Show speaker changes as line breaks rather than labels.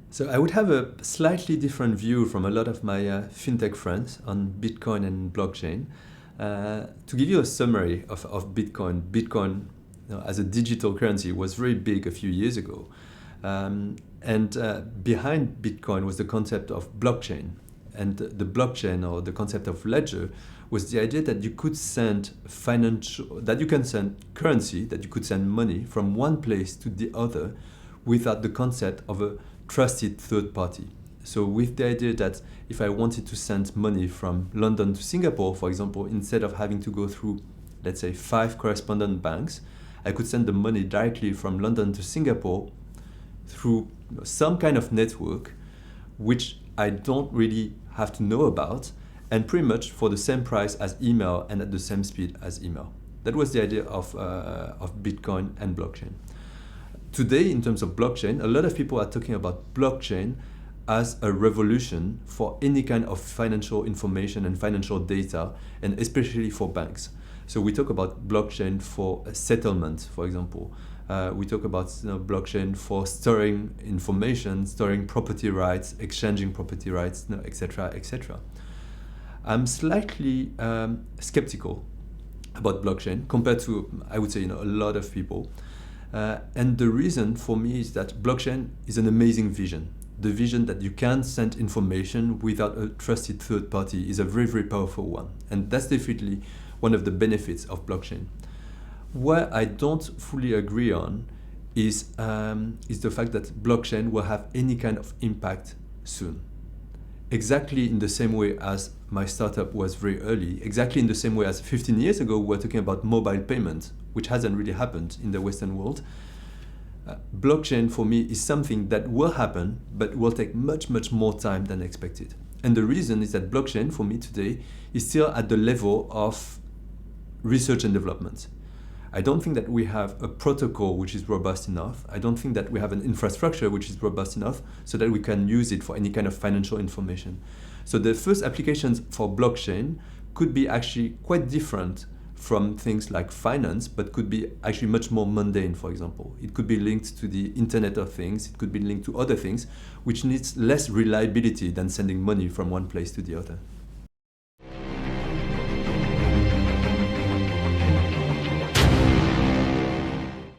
So I would have a slightly different view from a lot of my fintech friends on Bitcoin and blockchain. To give you a summary of Bitcoin, Bitcoin as a digital currency was very big a few years ago. And behind Bitcoin was the concept of blockchain. And the blockchain, or the concept of ledger, was the idea that you could send currency, that you could send money from one place to the other without the concept of a trusted third party. So with the idea that if I wanted to send money from London to Singapore, for example, instead of having to go through, let's say, 5 correspondent banks, I could send the money directly from London to Singapore through some kind of network, which I don't really have to know about, and pretty much for the same price as email and at the same speed as email. That was the idea of Bitcoin and blockchain. Today, in terms of blockchain, a lot of people are talking about blockchain as a revolution for any kind of financial information and financial data, and especially for banks. So we talk about blockchain for settlement, for example. We talk about blockchain for storing information, storing property rights, exchanging property rights, etc., etc. I'm slightly skeptical about blockchain compared to, I would say, a lot of people. And the reason for me is that blockchain is an amazing vision. The vision that you can send information without a trusted third party is a very, very powerful one. And that's definitely one of the benefits of blockchain. Where I don't fully agree on is the fact that blockchain will have any kind of impact soon. Exactly in the same way as my startup was very early, exactly in the same way as 15 years ago we were talking about mobile payment, which hasn't really happened in the Western world. Blockchain for me is something that will happen, but will take much, much more time than expected. And the reason is that blockchain for me today is still at the level of research and development. I don't think that we have a protocol which is robust enough. I don't think that we have an infrastructure which is robust enough so that we can use it for any kind of financial information. So the first applications for blockchain could be actually quite different from things like finance, but could be actually much more mundane, for example. It could be linked to the Internet of Things, it could be linked to other things, which needs less reliability than sending money from one place to the other.